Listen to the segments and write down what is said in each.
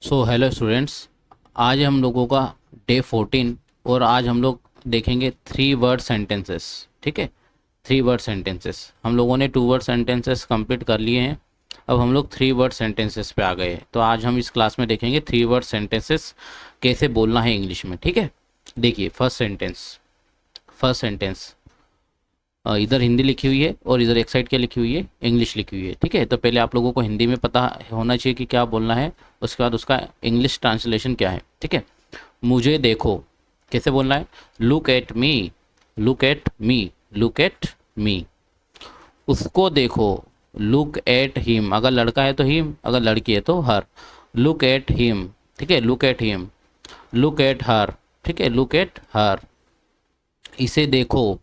So hello students. आज हम लोगों का डे 14 और आज हम लोग देखेंगे 3 वर्ड सेंटेंसेस। ठीक है, 3 वर्ड सेंटेंसेस। हम लोगों ने 2 वर्ड सेंटेंसेस कंप्लीट कर लिए हैं। अब हम लोग 3 वर्ड सेंटेंसेस पे आ गए हैं। तो आज हम इस क्लास में देखेंगे 3 वर्ड सेंटेंसेस कैसे बोलना है इंग्लिश में। ठीक है, देखिए फर्स्ट सेंटेंस इधर हिंदी लिखी हुई है और इधर एक साइड क्या लिखी हुई है, इंग्लिश लिखी हुई है। ठीक है, तो पहले आप लोगों को हिंदी में पता होना चाहिए कि क्या बोलना है, उसके बाद उसका इंग्लिश ट्रांसलेशन क्या है। ठीक है, मुझे देखो कैसे बोलना है, look at me, look at me, look at me. उसको देखो, लुक एट हिम, अगर लड़का है तो हिम, अगर लड़की है तो हर। लुक एट हिम, ठीक है, look at him. Look at her, ठीक है, लुक एट हर। इसे देखो,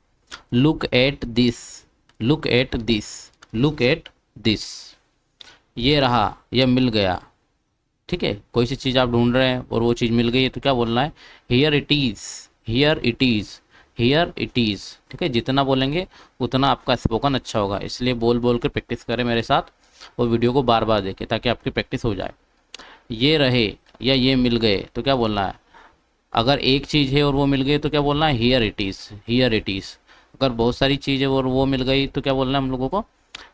look at this, look at this, look at this. ये रहा, यह मिल गया। ठीक है, कोई सी चीज़ आप ढूंढ रहे हैं और वो चीज़ मिल गई है तो क्या बोलना है, here it is, here it is, here it is. ठीक है, जितना बोलेंगे उतना आपका स्पोकन अच्छा होगा, इसलिए बोल बोल कर प्रैक्टिस करें मेरे साथ और वीडियो को बार बार देखें ताकि आपकी प्रैक्टिस हो जाए। ये रहे या ये मिल गए तो क्या बोलना है, अगर एक चीज़ है और वो मिल गई तो क्या बोलना है, here it is, here it is. अगर बहुत सारी चीज़ है और वो मिल गई तो क्या बोलना है हम लोगों को,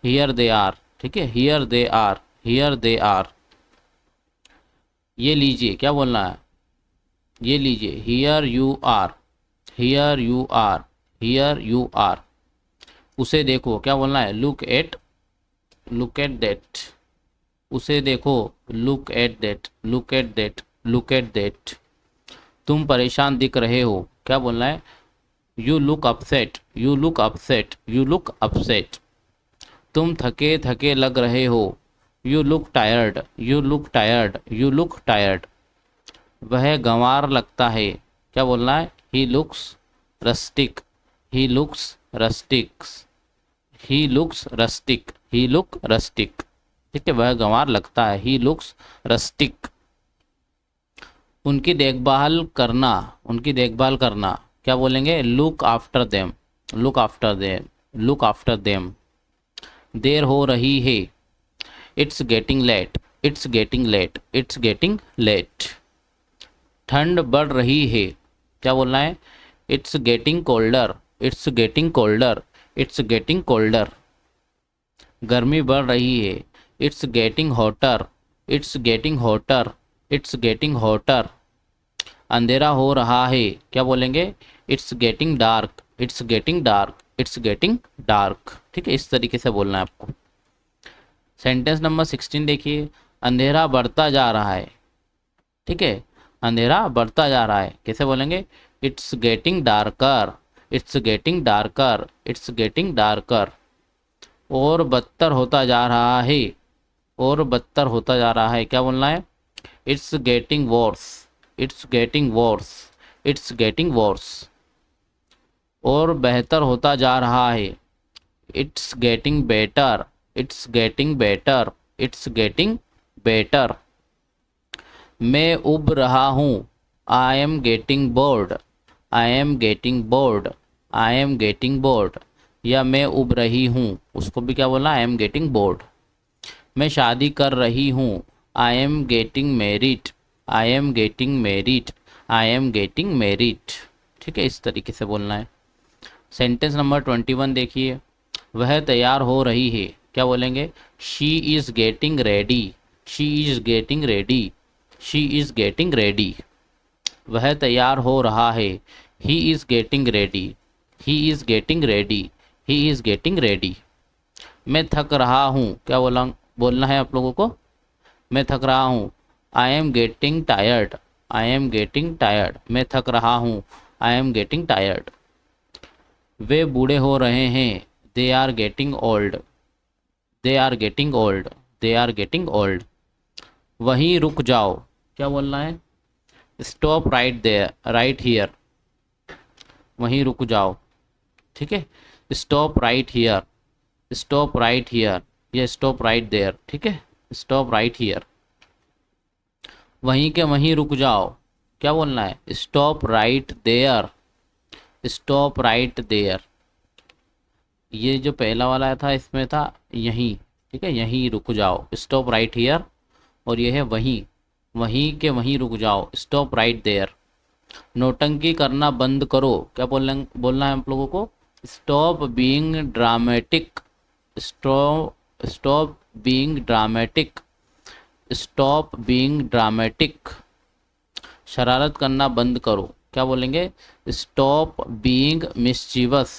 हियर दे आर। ठीक है, here they are, here they are. ये लीजिए, क्या बोलना है, ये लीजिए, here you are, here you are, here you are. उसे देखो, क्या बोलना है, look at, look at that. उसे देखो, look at that, look at that, look at that. तुम परेशान दिख रहे हो, क्या बोलना है, you look upset, you look upset, you look upset. तुम थके थके लग रहे हो, you look tired, you look tired, you look tired. वह गंवार लगता है, क्या बोलना है, he looks rustic, he looks rustics, he looks rustic, he look rustic. ठीक है, वह गंवार लगता है, ही लुक्स रस्टिक। उनकी देखभाल करना, उनकी देखभाल करना, क्या बोलेंगे, look after them, look after them, look after them. देर हो रही है, it's getting late, it's getting late, it's getting late. ठंड बढ़ रही है, क्या बोलना है, it's getting colder, it's getting colder, it's getting colder. गर्मी बढ़ रही है, it's getting hotter, it's getting hotter, it's getting hotter. अंधेरा हो रहा है, क्या बोलेंगे, it's getting dark, it's getting dark, it's getting dark. ठीक है, इस तरीके से बोलना है आपको। सेंटेंस नंबर 16 देखिए, अंधेरा बढ़ता जा रहा है। ठीक है, अंधेरा बढ़ता जा रहा है, कैसे बोलेंगे, it's getting darker, it's getting darker, it's getting darker. और बदतर होता जा रहा है, और बदतर होता जा रहा है, क्या बोलना है, it's getting worse, it's getting worse, it's getting worse. और बेहतर होता जा रहा है, it's getting better, it's getting better, it's getting better. मैं उब रहा हूँ, I am getting bored, I am getting bored, I am getting bored. या मैं उब रही हूँ, उसको भी क्या बोलना, आई एम गेटिंग बोर्ड। मैं शादी कर रही हूँ, I am getting married, I am getting married, I am getting married. ठीक है, इस तरीके से बोलना है। सेंटेंस नंबर 21 देखिए, वह तैयार हो रही है, क्या बोलेंगे, she is getting ready, she is getting ready, she is getting ready. वह तैयार हो रहा है, he is getting ready, he is getting ready, he is getting ready. मैं थक रहा हूँ, क्या बोला, बोलना है आप लोगों को, मैं थक रहा हूँ, I am getting tired, I am getting tired, मैं थक रहा हूँ, आई एम गेटिंग टायर्ड। वे बूढ़े हो रहे हैं, they are getting old, they are getting old, they are getting old. वहीं रुक जाओ, क्या बोलना है, stop right there, right here. वहीं रुक जाओ, ठीक है, stop right here, stop right here, या स्टॉप राइट देयर। ठीक है, स्टॉप राइट हियर। वहीं के वहीं रुक जाओ, क्या बोलना है, stop right there, stop right there. ये जो पहला वाला था इसमें था यहीं, ठीक है, यहीं रुक जाओ, स्टॉप राइट हियर। और ये है वहीं, वहीं के वहीं रुक जाओ, स्टॉप राइट देयर। नौटंकी करना बंद करो, क्या बोलना है आप लोगों को, stop being dramatic, stop being dramatic, stop being dramatic. शरारत करना बंद करो, क्या बोलेंगे, stop being mischievous,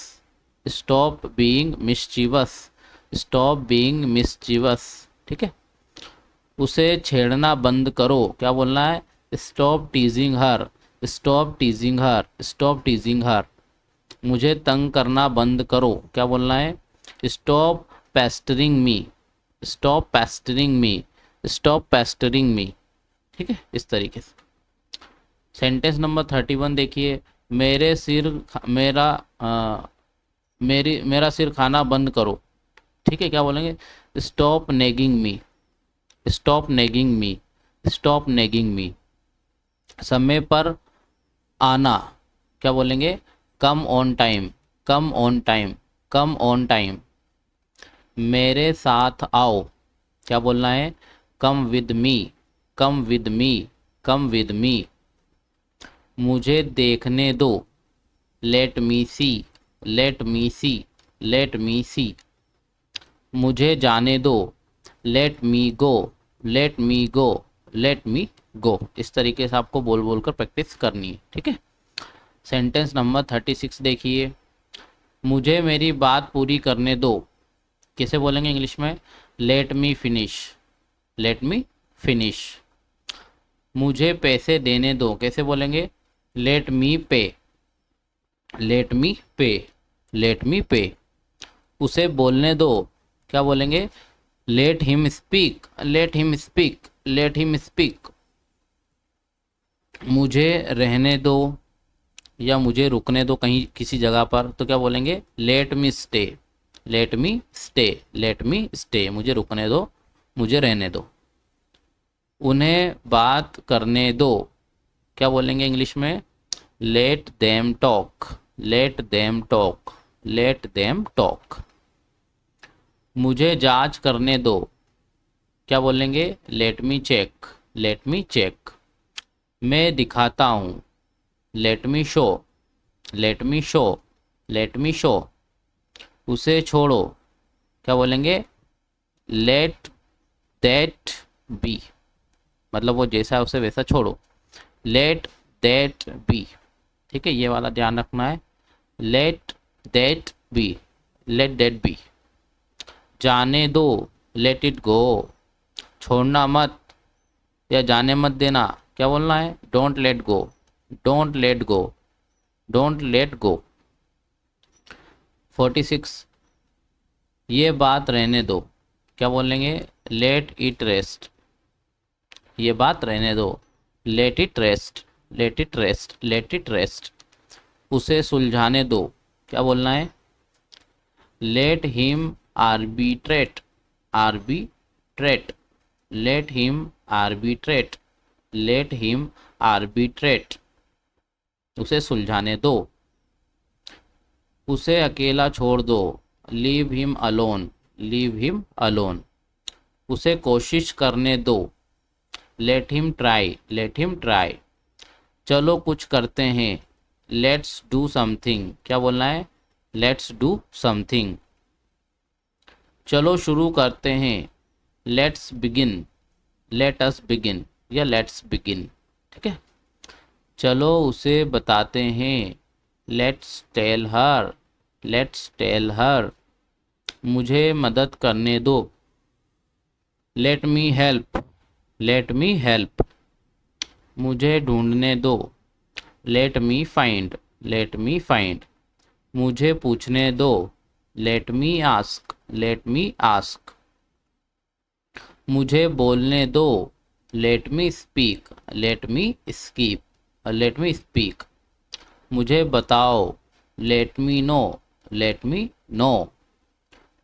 stop being mischievous, stop being mischievous. ठीक है। उसे छेड़ना बंद करो, क्या बोलना है, स्टॉप टीजिंग हर, स्टॉप टीजिंग हर, स्टॉप टीजिंग हर। मुझे तंग करना बंद करो, क्या बोलना है, स्टॉप पेस्टरिंग मी, स्टॉप पेस्टरिंग मी, स्टॉप पेस्टरिंग मी। ठीक है, इस तरीके से। सेंटेंस नंबर 31 देखिए, मेरे सिर मेरा मेरा सिर खाना बंद करो। ठीक है, क्या बोलेंगे, स्टॉप नेगिंग मी, स्टॉप नेगिंग मी, स्टॉप नेगिंग मी। समय पर आना, क्या बोलेंगे, come on time, come on time, come on time. मेरे साथ आओ, क्या बोलना है, come with me, come with me, come with me. मुझे देखने दो, लेट मी सी, लेट मी सी, लेट मी सी। मुझे जाने दो, लेट मी गो, लेट मी गो, लेट मी गो। इस तरीके से आपको बोल बोल कर प्रैक्टिस करनी है। ठीक है। सेंटेंस नंबर 36 देखिए, मुझे मेरी बात पूरी करने दो। कैसे बोलेंगे इंग्लिश में, let me finish, let me finish. मुझे पैसे देने दो, कैसे बोलेंगे, लेट मी पे, लेट मी पे, लेट मी पे। उसे बोलने दो, क्या बोलेंगे, let him speak, let him speak, let him speak. मुझे रहने दो या मुझे रुकने दो कहीं किसी जगह पर, तो क्या बोलेंगे, let me stay, let me stay, let me stay. मुझे रुकने दो, मुझे रहने दो। उन्हें बात करने दो, क्या बोलेंगे इंग्लिश में, let them talk, let them talk, let them talk. मुझे जांच करने दो, क्या बोलेंगे, let me check, let me check. मैं दिखाता हूँ, let me show, let me show, let me show. उसे छोड़ो, क्या बोलेंगे, लेट दैट बी, मतलब वो जैसा है उसे वैसा छोड़ो, लेट दैट बी। ठीक है, ये वाला ध्यान रखना है, let that be, let that be. जाने दो, लेट इट गो। छोड़ना मत या जाने मत देना, क्या बोलना है, don't let go, don't let go, don't let go. 46, ये बात रहने दो, क्या बोलेंगे, लेट इट रेस्ट, ये बात रहने दो, let it rest, let it rest, let it rest. उसे सुलझाने दो, क्या बोलना है, let him arbitrate, arbitrate, let him arbitrate, let him arbitrate. उसे सुलझाने दो। उसे अकेला छोड़ दो, leave him alone, leave him alone. उसे कोशिश करने दो, let him try, let him try. चलो कुछ करते हैं, लेट्स डू समथिंग, क्या बोलना है, लेट्स डू समथिंग। चलो शुरू करते हैं, let's begin, let us begin या लेट्स बिगिन। ठीक है। चलो उसे बताते हैं, let's tell her, let's tell her. मुझे मदद करने दो, let me help, let me help. मुझे ढूंढने दो, let me find, let me find. मुझे पूछने दो, let me ask, let me ask. मुझे बोलने दो, let me speak, let me skip, let me speak. मुझे बताओ, let me know, late me no.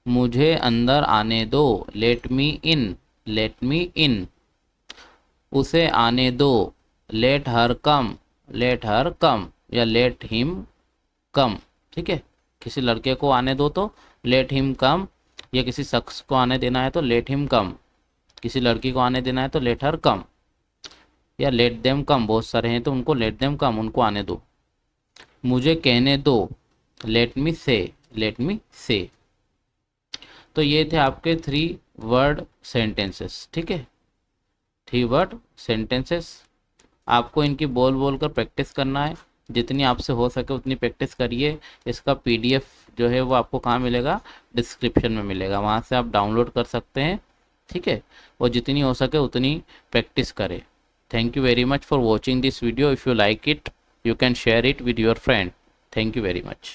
मुझे अंदर आने दो, लेट मी इन, लेट मी इन। उसे आने दो, लेट हर कम, लेट हर कम या लेट हिम कम। ठीक है, किसी लड़के को आने दो तो लेट हिम कम, या किसी शख्स को आने देना है तो लेट हिम कम, किसी लड़की को आने देना है तो लेट हर कम। या लेट देम कम, बहुत सारे हैं तो उनको लेट देम कम, उनको आने दो। मुझे कहने दो, लेट मी से, लेट मी से। तो ये थे आपके 3 वर्ड सेंटेंसेस, ठीक है, 3 वर्ड सेंटेंसेस। आपको इनकी बोल बोल कर प्रैक्टिस करना है, जितनी आपसे हो सके उतनी प्रैक्टिस करिए। इसका पीडीएफ जो है वो आपको कहाँ मिलेगा, डिस्क्रिप्शन में मिलेगा, वहाँ से आप डाउनलोड कर सकते हैं, ठीक है। और जितनी हो सके उतनी प्रैक्टिस करें। Thank you very much for watching this video. If you like it, you can share it with your friend. Thank you very much.